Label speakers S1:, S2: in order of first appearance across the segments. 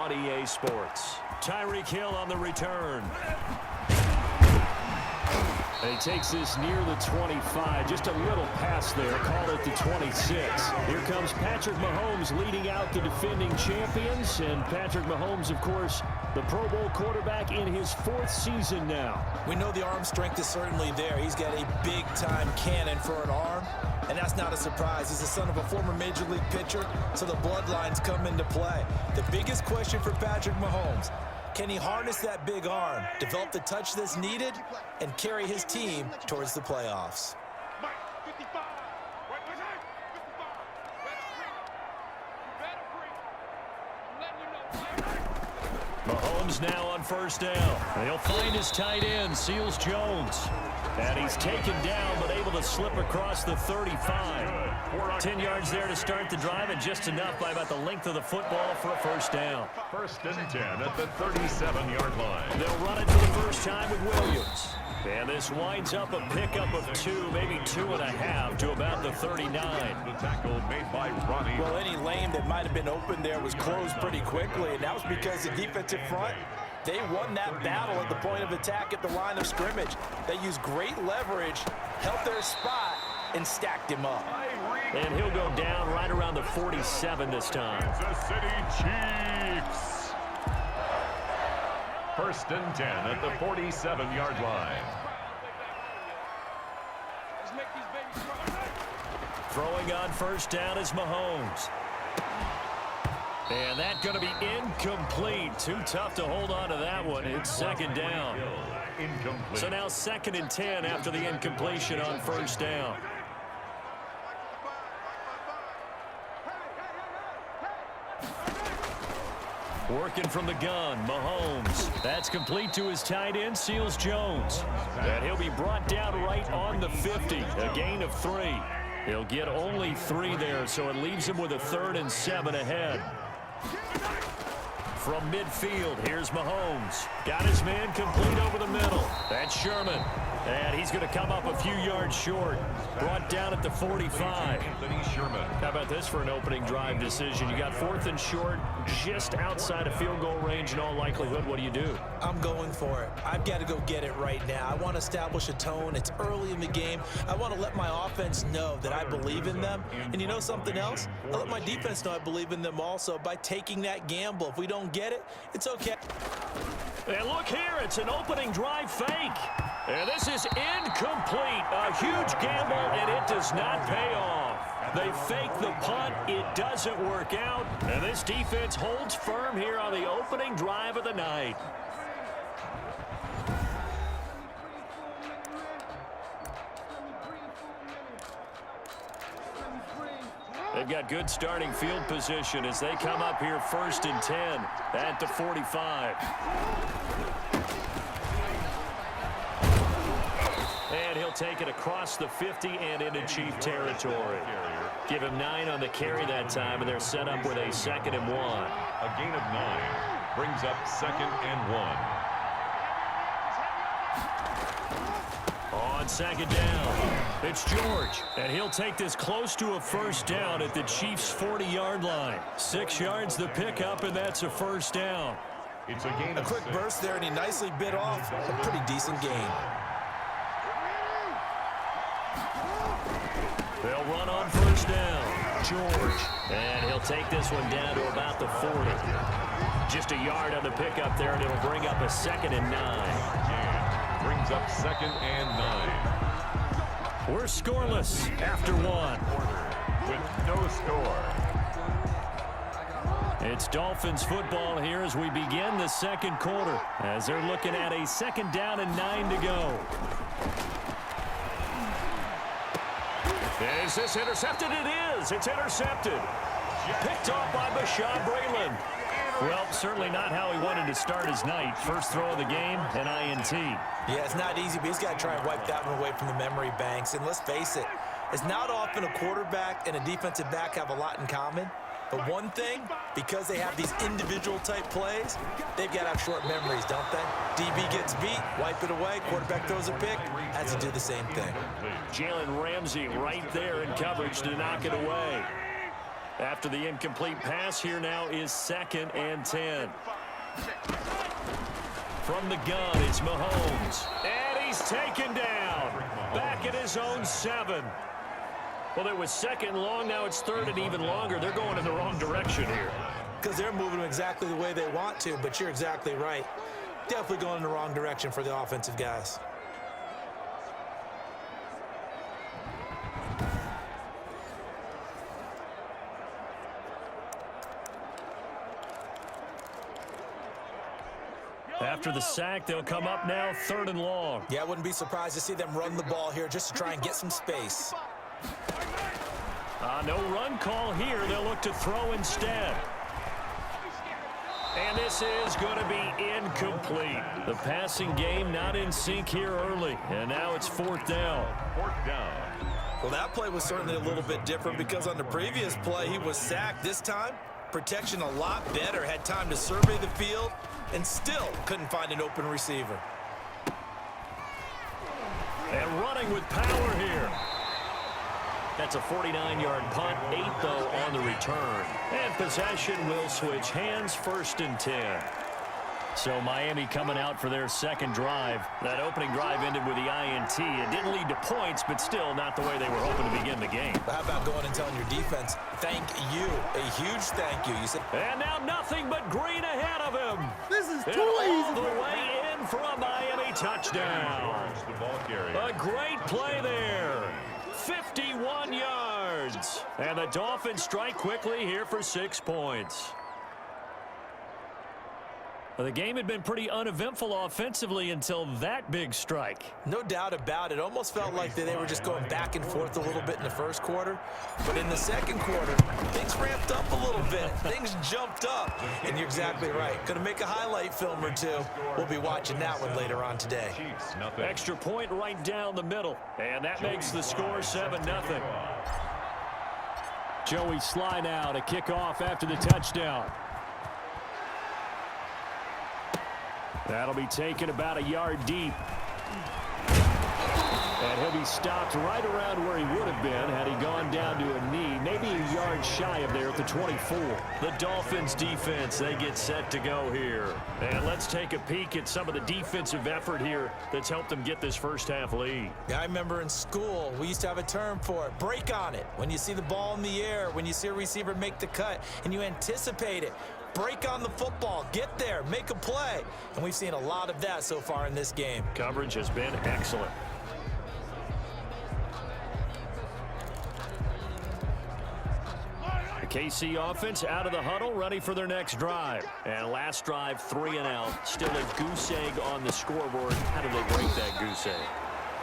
S1: on EA Sports. Tyreek Hill on the return. And he takes this near the 25. Just a little pass there. Call it the 26. Here comes Patrick Mahomes leading out the defending champions. And Patrick Mahomes, of course, the Pro Bowl quarterback in his 4th season now.
S2: We know the arm strength is certainly there. He's got a big-time cannon for an arm. And that's not a surprise. He's the son of a former Major League pitcher, so the bloodlines come into play. The biggest question for Patrick Mahomes: can he harness that big arm, develop the touch that's needed, and carry his team towards the playoffs?
S1: Mahomes now on first down. He'll find his tight end, Seals Jones. And he's taken down, but able to slip across the 35. 10 yards there to start the drive, and just enough by about the length of the football for a first down.
S3: 1st and 10 at the 37-yard line.
S1: They'll run it for the first time with Williams. And this winds up a pickup of 2, maybe 2.5 to about the 39.
S3: The tackle made by Ronnie.
S2: Well, any lane that might have been open there was closed pretty quickly, and that was because the defensive front, they won that battle at the point of attack at the line of scrimmage. They used great leverage, held their spot, and stacked him up.
S1: And he'll go down right around the 47 this time.
S3: Kansas City Chiefs. 1st and 10 at the 47-yard line.
S1: Throwing on first down is Mahomes. And that's going to be incomplete. Too tough to hold on to that one. It's 2nd down.
S3: Incomplete.
S1: So now 2nd and 10 after the incompletion on first down. Working from the gun, Mahomes. That's complete to his tight end, Seals Jones. And he'll be brought down right on the 50. A gain of 3. He'll get only 3 there, so it leaves him with a 3rd and 7 ahead. From midfield, here's Mahomes. Got his man complete over the middle. That's Sherman. And he's going to come up a few yards short. Brought down at the 45. How about this for an opening drive decision? You got 4th and short, just outside of field goal range in all likelihood. What do you do?
S2: I'm going for it. I've got to go get it right now. I want to establish a tone. It's early in the game. I want to let my offense know that I believe in them. And you know something else? I let my defense know I believe in them also by taking that gamble. If we don't get it, it's okay.
S1: And look here, it's an opening drive fake. And this is incomplete. A huge gamble, and it does not pay off. They fake the punt. It doesn't work out. And this defense holds firm here on the opening drive of the night. They've got good starting field position as they come up here 1st and 10 at the 45. And he'll take it across the 50 and into Chief territory. Give him 9 on the carry that time, and they're set up with a 2nd and 1.
S3: A gain of 9 brings up 2nd and 1.
S1: On 2nd down, it's George, and he'll take this close to a first down at the Chiefs' 40-yard line. 6 yards the pickup, and that's a first down.
S3: It's a gain of 6.
S2: A quick burst there, and he nicely bit off a pretty decent gain.
S1: They'll run on first down. George. And he'll take this one down to about the 40. Just a yard on the pickup there, and it'll bring up a 2nd and 9.
S3: And brings up 2nd and 9.
S1: We're scoreless after 1.
S3: With no score.
S1: It's Dolphins football here as we begin the 2nd quarter, as they're looking at a 2nd down and 9 to go. Is this intercepted? It is. It's intercepted. Picked off by Bashaud Breeland. Well, certainly not how he wanted to start his night. First throw of the game, an INT.
S2: Yeah, it's not easy, but he's got to try and wipe that one away from the memory banks. And let's face it, it's not often a quarterback and a defensive back have a lot in common. But one thing, because they have these individual type plays, they've got to have short memories, don't they? DB gets beat, wipe it away, quarterback throws a pick, has to do the same thing.
S1: Jalen Ramsey right there in coverage to knock it away. After the incomplete pass, here now is 2nd and 10. From the gun, it's Mahomes. And he's taken down. Back at his own 7. Well, it was 2nd and long. Now it's 3rd and even longer. They're going in the wrong direction here.
S2: Because they're moving exactly the way they want to, but you're exactly right. Definitely going in the wrong direction for the offensive guys.
S1: After the sack, they'll come up now 3rd and long.
S2: Yeah, I wouldn't be surprised to see them run the ball here just to try and get some space.
S1: No run call here. They'll look to throw instead. And this is going to be incomplete. The passing game not in sync here early. And now it's 4th down.
S3: 4th down.
S2: Well, that play was certainly a little bit different because on the previous play, he was sacked. This time, protection a lot better. Had time to survey the field and still couldn't find an open receiver.
S1: And running with power here. That's a 49-yard punt, 8 though on the return. And possession will switch hands, 1st and 10. So Miami coming out for their 2nd drive. That opening drive ended with the INT. It didn't lead to points, but still not the way they were hoping to begin the game.
S2: But how about going and telling your defense, thank you, a huge thank you. You said,
S1: and now nothing but green ahead of him.
S4: This is too
S1: all
S4: easy.
S1: the way in for a Miami touchdown. A great play there. 51 yards. And the Dolphins strike quickly here for 6 points. Well, the game had been pretty uneventful offensively until that big strike.
S2: no doubt about it. Almost felt like they were just going back and forth a little bit in the first quarter. But in the second quarter, things ramped up a little bit. Things jumped up. And you're exactly right. Going to make a highlight film or two. We'll be watching that one later on today.
S1: Extra point right down the middle. And that makes the score 7-0. Joey Sly now to kick off after the touchdown. That'll be taken about a yard deep. And he'll be stopped right around where he would have been had he gone down to a knee, maybe a yard shy of there at the 24. The Dolphins defense, they get set to go here. And let's take a peek at some of the defensive effort here that's helped them get this first half lead.
S2: Yeah, I remember in school, we used to have a term for it, break on it. When you see the ball in the air, when you see a receiver make the cut, and you anticipate it. Break on the football, get there, make a play. And we've seen a lot of that so far in this game.
S1: Coverage has been excellent. The KC offense out of the huddle, ready for their next drive. And last drive, 3 and out. Still a goose egg on the scoreboard. How do they break that goose egg?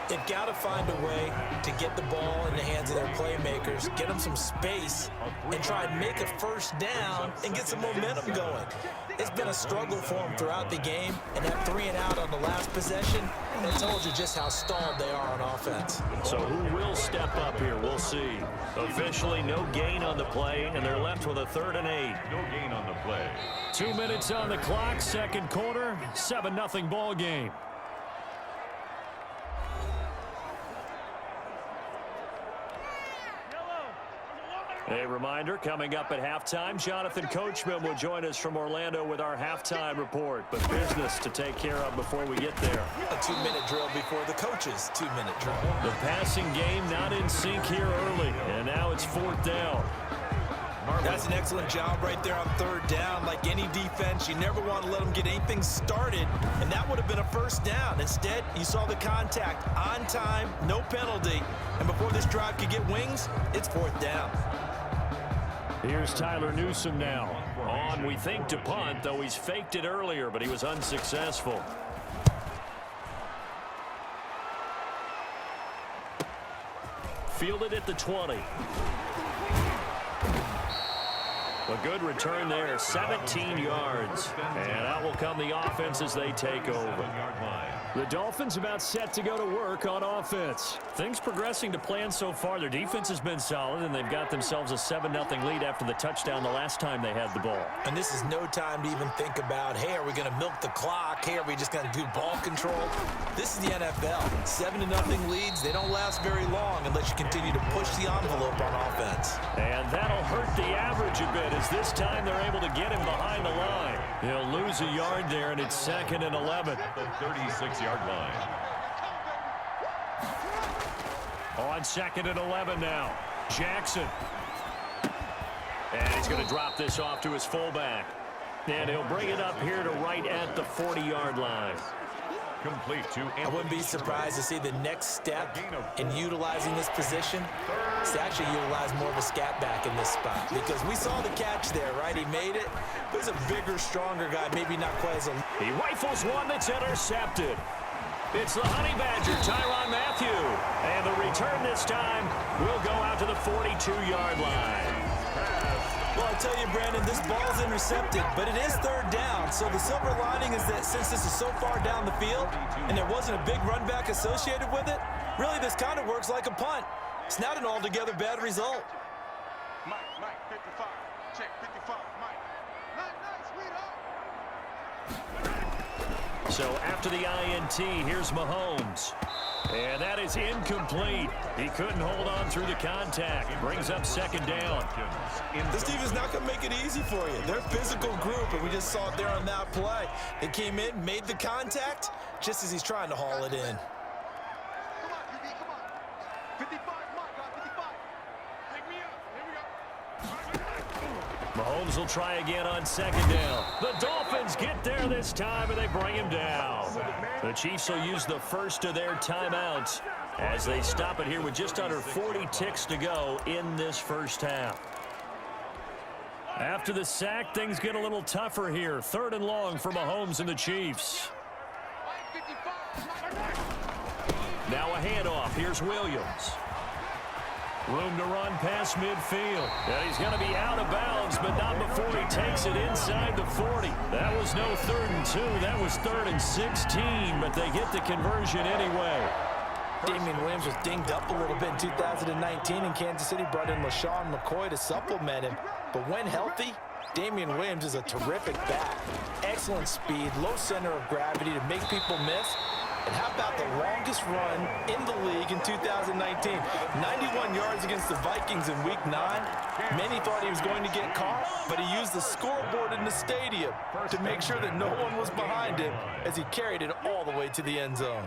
S2: They've got to find a way to get the ball in the hands of their playmakers, get them some space, and try and make a first down and get some momentum going. It's been a struggle for them throughout the game, and that 3 and out on the last possession, it told you just how stalled they are on offense.
S1: So who will step up here? We'll see. Officially no gain on the play, and they're left with a 3rd and 8.
S3: No gain on the play.
S1: 2 minutes on the clock, second quarter, 7-0 ball game. A reminder, coming up at halftime, Jonathan Coachman will join us from Orlando with our halftime report. But business to take care of before we get there.
S2: A 2-minute drill before the coach's 2-minute drill.
S1: The passing game not in sync here early, and now it's 4th down.
S2: That's an excellent job right there on 3rd down. Like any defense, you never want to let them get anything started, and that would have been a first down. Instead, you saw the contact on time, no penalty, and before this drive could get wings, it's 4th down.
S1: Here's Tyler Newsome now. On, we think, to punt, though he's faked it earlier, but he was unsuccessful. Fielded at the 20. A good return there, 17 yards. And out will come the offense as they take over. The Dolphins about set to go to work on offense. Things progressing to plan so far. Their defense has been solid, and they've got themselves a 7-0 lead after the touchdown the last time they had the ball.
S2: And this is no time to even think about, hey, are we going to milk the clock? Hey, are we just going to do ball control? This is the NFL. 7-0 leads, they don't last very long unless you continue to push the envelope on offense.
S1: And that'll hurt the average a bit as this time they're able to get him behind the line. He'll lose a yard there, and it's 2nd and 11.
S3: The 36-yard line.
S1: On 2nd and 11 now. Jackson. And he's going to drop this off to his fullback. And he'll bring it up here to right at the 40-yard line.
S3: Complete to
S2: I wouldn't be surprised to see the next step in utilizing this position is to actually utilize more of a scat back in this spot. Because we saw the catch there, right? He made it. But he's a bigger, stronger guy, maybe not quite as a...
S1: He rifles one that's intercepted. It's the Honey Badger, Tyrann Mathieu. And the return this time will go out to the 42-yard line.
S2: Well, I tell you, Brandon, this ball's intercepted, but it is 3rd down. So the silver lining is that since this is so far down the field and there wasn't a big run back associated with it, really this kind of works like a punt. It's not an altogether bad result.
S4: Mike, 55. Check 55, Mike. Nice,
S1: So after the INT, here's Mahomes. And that is incomplete. He couldn't hold on through the contact. Brings up 2nd down.
S2: This defense is not going to make it easy for you. They're a physical group, and we just saw it there on that play. They came in, made the contact, just as he's trying to haul it in.
S4: Come on, QB, come on. 55, Mike, 55. Take me up. Here we go.
S1: Mahomes will try again on 2nd down. The Dolphins get there this time, and they bring him down. The Chiefs will use the first of their timeouts as they stop it here with just under 40 ticks to go in this first half. After the sack, things get a little tougher here. 3rd and long for Mahomes and the Chiefs. Now a handoff. Here's Williams. Room to run past midfield. And he's going to be out of bounds, but not before he takes it inside the 40. That was no 3rd and 2. That was 3rd and 16, but they get the conversion anyway.
S2: Damian Williams was dinged up a little bit in 2019, and Kansas City brought in LaShawn McCoy to supplement him. But when healthy, Damian Williams is a terrific back. Excellent speed, low center of gravity to make people miss. And how about the longest run in the league in 2019? 91 yards against the Vikings in Week 9. Many thought he was going to get caught, but he used the scoreboard in the stadium to make sure that no one was behind him as he carried it all the way to the end zone.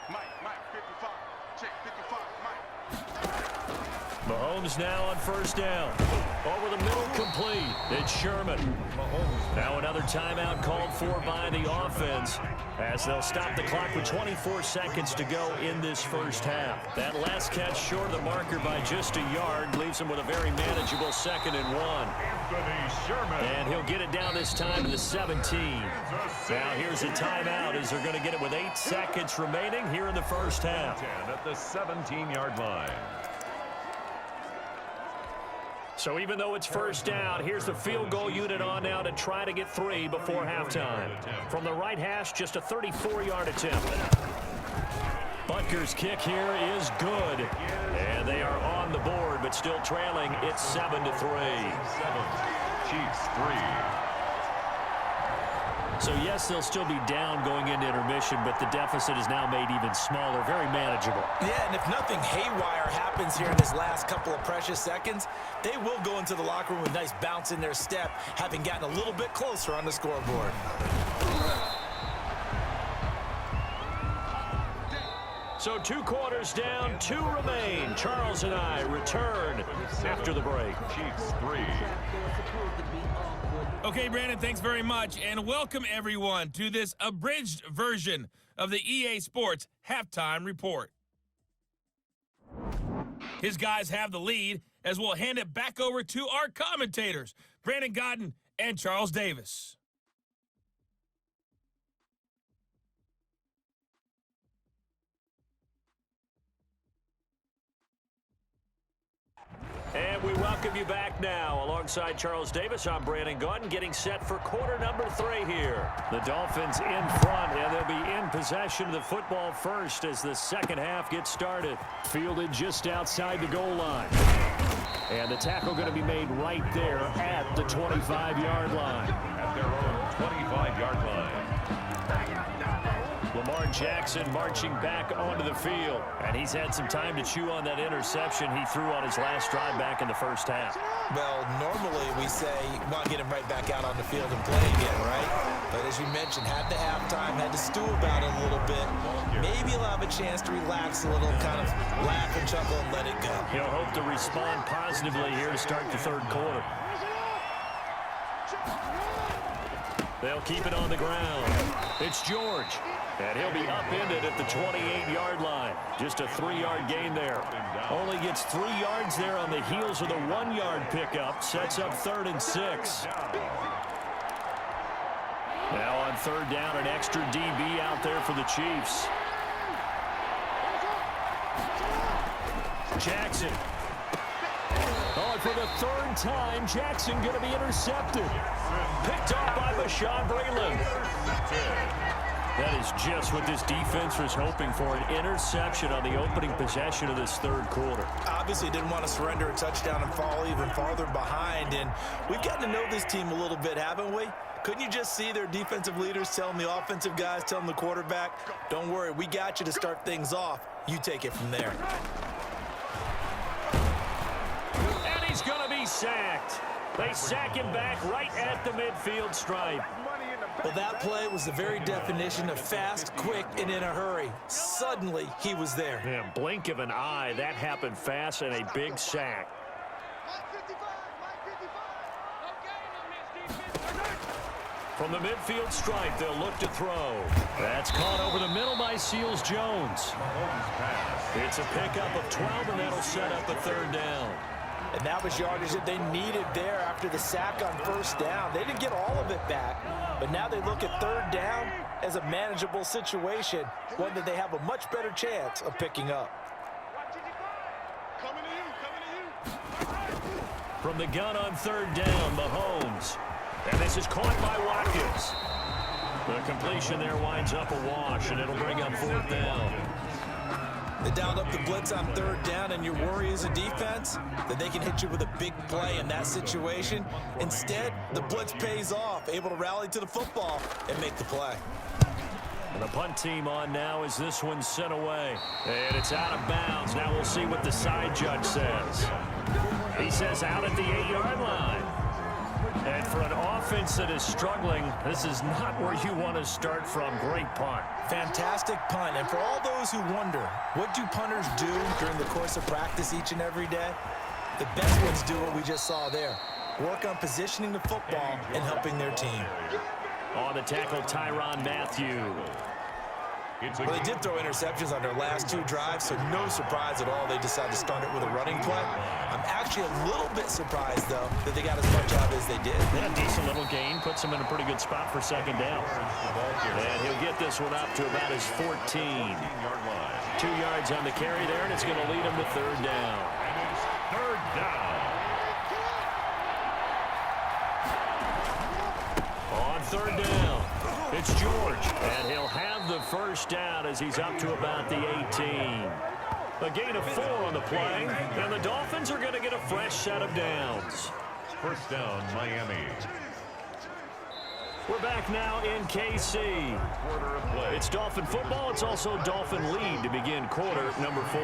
S4: Mike, 55. Check 55, Mike.
S1: Mahomes now on 1st down. Over the middle, complete. It's Sherman. Now another timeout called for by the offense as they'll stop the clock with 24 seconds to go in this first half. That last catch short of the marker by just a yard leaves him with a very manageable 2nd and 1. And he'll get it down this time to the 17. Now here's a timeout as they're going to get it with 8 seconds remaining here in the first half.
S3: At the 17-yard line.
S1: So even though it's 1st down, here's the field goal unit on now to try to get 3 before halftime. From the right hash, just a 34-yard attempt. Butker's kick here is good. And they are on the board, but still trailing. It's 7-3.
S3: 7. Chiefs 3.
S1: So, yes, they'll still be down going into intermission, but the deficit is now made even smaller, very manageable.
S2: Yeah, and if nothing haywire happens here in this last couple of precious seconds, they will go into the locker room with a nice bounce in their step, having gotten a little bit closer on the scoreboard.
S1: So 2 quarters down, 2 remain. Charles and I return after the break.
S3: Chiefs 3.
S5: Okay, Brandon, thanks very much, and welcome everyone to this abridged version of the EA Sports Halftime Report. His guys have the lead as we'll hand it back over to our commentators, Brandon Godden and Charles Davis.
S1: And we welcome you back now. Alongside Charles Davis, I'm Brandon Gaunt, getting set for quarter number 3 here. The Dolphins in front, and they'll be in possession of the football first as the second half gets started. Fielded just outside the goal line. And the tackle going to be made right there at the 25-yard line.
S3: At their own 25-yard line.
S1: Lamar Jackson marching back onto the field. And he's had some time to chew on that interception he threw on his last drive back in the first half.
S2: Well, normally we say, want to get him right back out on the field and play again, right? But as you mentioned, had the halftime, had to stew about it a little bit. Maybe he'll have a chance to relax a little, kind of laugh and chuckle and let it go.
S1: He'll hope to respond positively here to start the third quarter. They'll keep it on the ground. It's George. And he'll be upended at the 28-yard line. Just a 3-yard gain there. Only gets 3 yards there on the heels of the 1-yard pickup. Sets up 3rd and 6. Now on 3rd down, an extra DB out there for the Chiefs. Jackson. Oh, and for the 3rd time, Jackson going to be intercepted. Picked off by Bashaud Breeland. That is just what this defense was hoping for, an interception on the opening possession of this third quarter.
S2: Obviously didn't want to surrender a touchdown and fall even farther behind, and we've gotten to know this team a little bit, haven't we? Couldn't you just see their defensive leaders telling the offensive guys, telling the quarterback, don't worry, we got you to start things off. You take it from there.
S1: And he's going to be sacked. They sack him back right at the midfield stripe.
S2: Well, that play was the very definition of fast, quick, and in a hurry. Suddenly, he was there.
S1: Yeah, blink of an eye, that happened fast, and a big sack. From the midfield stripe, they'll look to throw. That's caught over the middle by Seals Jones. It's a pickup of 12, and that'll set up a 3rd down.
S2: And that was yardage that they needed there after the sack on 1st down. They didn't get all of it back, but now they look at 3rd down as a manageable situation, one that they have a much better chance of picking up.
S1: From the gun on 3rd down, Mahomes. And this is caught by Watkins. The completion there winds up a wash, and it'll bring up 4th down.
S2: They dialed up the blitz on 3rd down, and your worry as a defense that they can hit you with a big play in that situation. Instead, the blitz pays off, able to rally to the football and make the play.
S1: And the punt team on now as this one's sent away. And it's out of bounds. Now we'll see what the side judge says. He says out at the 8-yard line. And for an offense that is struggling, this is not where you want to start from. Great punt.
S2: Fantastic punt. And for all those who wonder, what do punters do during the course of practice each and every day? The best ones do what we just saw there. Work on positioning the football and helping their team.
S1: On the tackle, Tyrann Mathieu.
S2: Well, they did throw interceptions on their last 2 drives, so no surprise at all they decided to start it with a running play. I'm actually a little bit surprised, though, that they got as much out as they did.
S1: Yeah, decent little gain. Puts him in a pretty good spot for 2nd down. And he'll get this one up to about his 14. 2 yards on the carry there, and it's going to lead him to 3rd down.
S3: 3rd down.
S1: On 3rd down, it's George, and he'll have the 1st down as he's up to about the 18. A gain of 4 on the play, and the Dolphins are going to get a fresh set of downs.
S3: 1st down, Miami.
S1: We're back now in KC.
S3: Quarter of play.
S1: It's Dolphin football. It's also Dolphin lead to begin quarter number 4.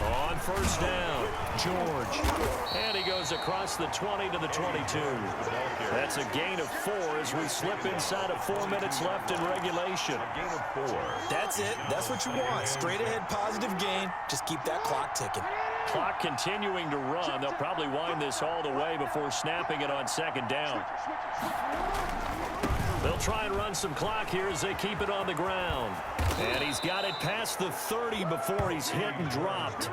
S1: On 1st down, George. And he goes across the 20 to the 22. That's a gain of 4 as we slip inside of 4 minutes left in regulation.
S3: A gain of 4.
S2: That's it. That's what you want. Straight ahead positive gain. Just keep that clock ticking.
S1: Clock continuing to run. They'll probably wind this all the way before snapping it on 2nd down. They'll try and run some clock here as they keep it on the ground. And he's got it past the 30 before he's hit and dropped.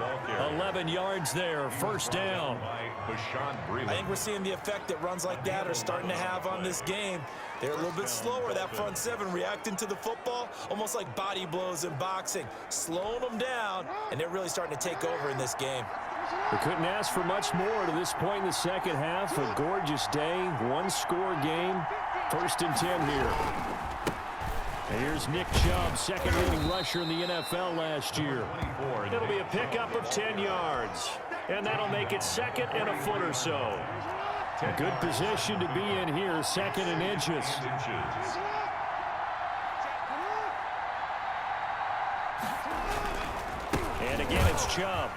S1: 11 yards there, first down.
S2: I think we're seeing the effect that runs like that are starting to have on this game. They're a little bit slower, that front seven, reacting to the football, almost like body blows in boxing, slowing them down, and they're really starting to take over in this game.
S1: We couldn't ask for much more to this point in the second half. A gorgeous day, one-score game, 1st and 10 here. And here's Nick Chubb, second-leading rusher in the NFL last year. It'll be a pickup of 10 yards, and that'll make it 2nd and a foot or so. A good position to be in here, 2nd and inches. And again, it's Chubb.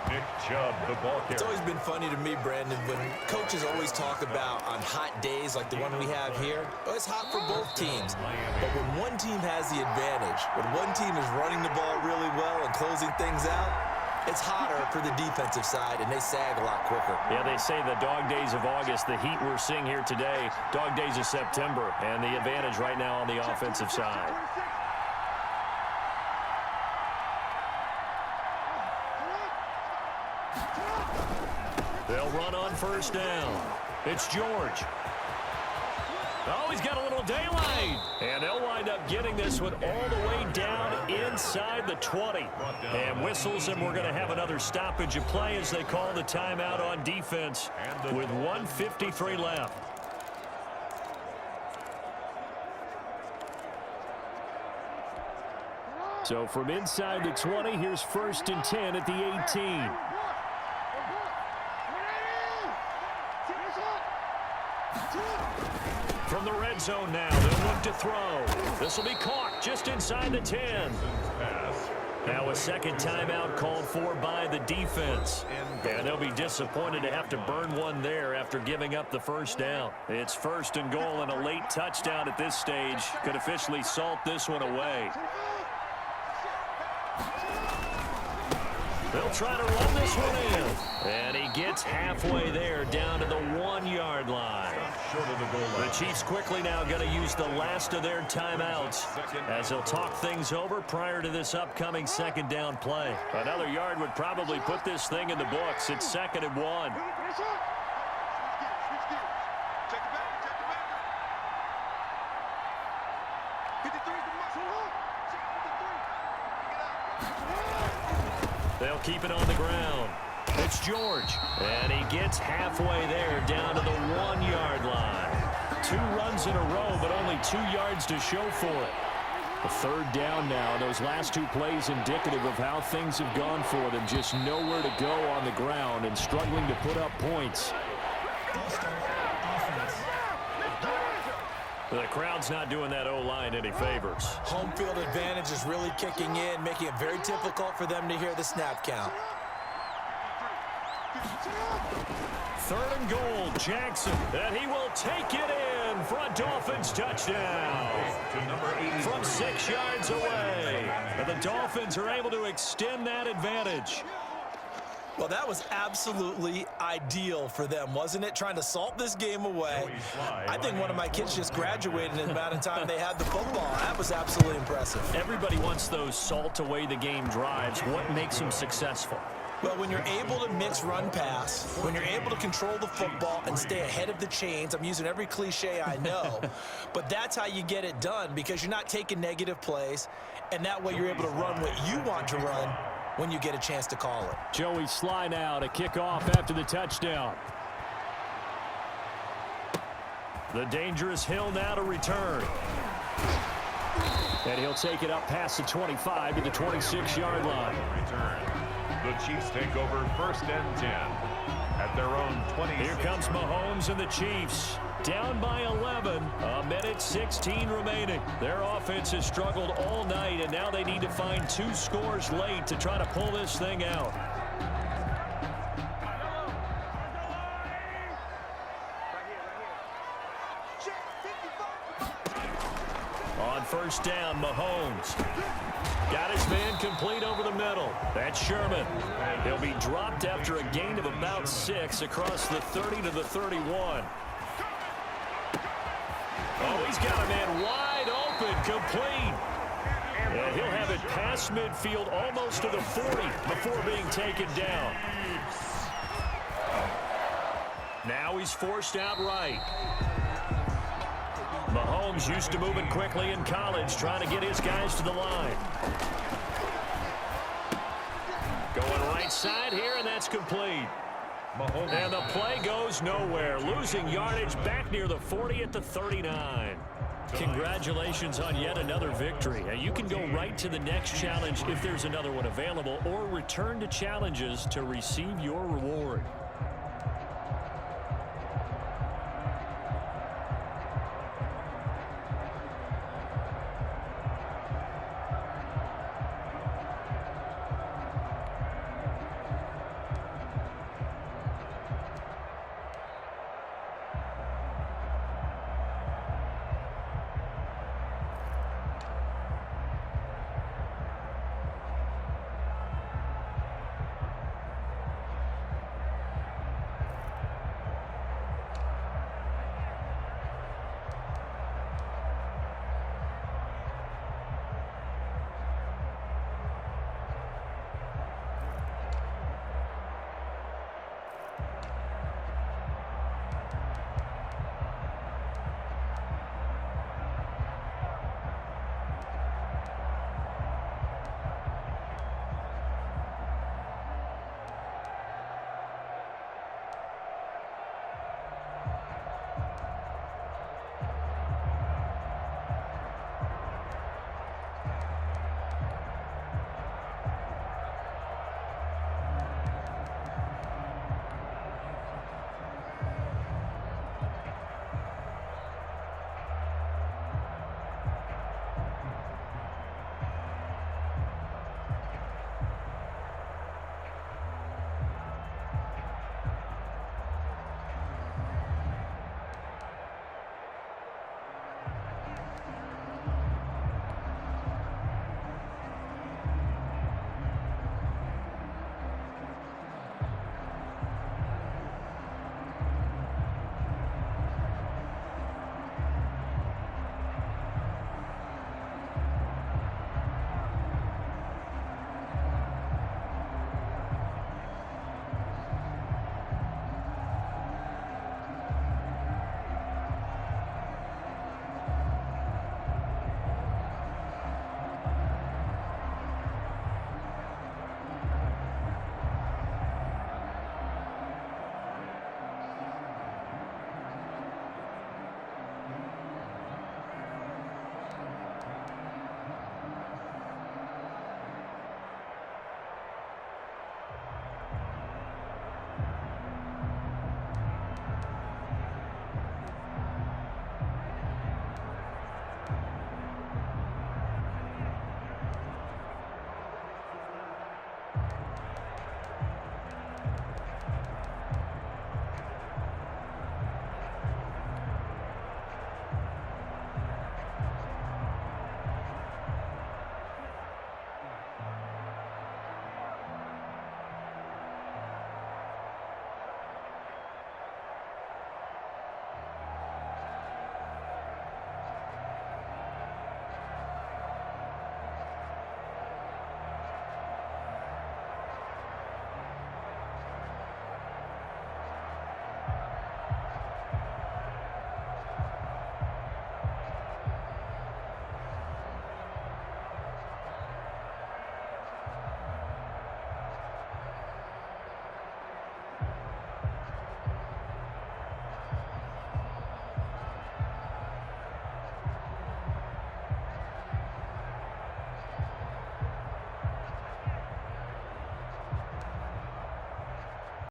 S3: Nick Chubb, the ball carrier.
S2: It's always been funny to me, Brandon, when coaches always talk about on hot days like the one we have here, oh, it's hot for both teams. But when one team has the advantage, when one team is running the ball really well and closing things out, it's hotter for the defensive side, and they sag a lot quicker.
S1: Yeah, they say the dog days of August, the heat we're seeing here today, dog days of September, and the advantage right now on the offensive side. They'll run on first down. It's George. Oh, he's got a little daylight. And they'll wind up getting this one all the way down inside the 20. And whistles, and we're going to have another stoppage of play as they call the timeout on defense with 1:53 left. So from inside the 20, here's 1st and 10 at the 18. From the red zone now, they'll look to throw. This will be caught just inside the 10. Now a second timeout called for by the defense. And they'll be disappointed to have to burn one there after giving up the first down. It's 1st and goal, and a late touchdown at this stage could officially salt this one away. They'll try to run this one in. And he gets halfway there down to the 1-yard line. The Chiefs quickly now going to use the last of their timeouts as they'll talk things over prior to this upcoming second down play. Another yard would probably put this thing in the books. It's 2nd and 1. They'll keep it on the ground. It's George. And he gets halfway there down to the 1-yard line. 2 runs in a row, but only 2 yards to show for it. A 3rd down now. Those last 2 plays indicative of how things have gone for them. Just nowhere to go on the ground and struggling to put up points. The crowd's not doing that O-line any favors.
S2: Home field advantage is really kicking in, making it very difficult for them to hear the snap count.
S1: 3rd and goal, Jackson, and he will take it in for a Dolphins touchdown from 6 yards away. And the Dolphins are able to extend that advantage.
S2: Well, that was absolutely ideal for them, wasn't it? Trying to salt this game away. I think one of my kids just graduated in the amount of time they had the football. That was absolutely impressive.
S1: Everybody wants those salt away the game drives. What makes them successful?
S2: Well, when you're able to mix run pass, when you're able to control the football and stay ahead of the chains, I'm using every cliche I know, but that's how you get it done because you're not taking negative plays, and that way you're able to run what you want to run when you get a chance to call it.
S1: Joey Sly now to kick off after the touchdown. The dangerous Hill now to return. And he'll take it up past the 25 to the 26-yard line.
S3: The Chiefs take over 1st and 10 at their own 20.
S1: Here comes Mahomes and the Chiefs. Down by 11, 1:16 remaining. Their offense has struggled all night, and now they need to find 2 scores late to try to pull this thing out. On first down, Mahomes. Got his man complete over the middle. That's Sherman. He'll be dropped after a gain of about 6 across the 30 to the 31. Oh, he's got a man wide open. open, complete. And he'll have it past midfield almost to the 40 before being taken down. Now he's forced out right. Mahomes used to moving quickly in college, trying to get his guys to the line. Going right side here, and that's complete. And the play goes nowhere, losing yardage back near the 40 at the 39. Congratulations on yet another victory. Now you can go right to the next challenge if there's another one available, or return to challenges to receive your reward.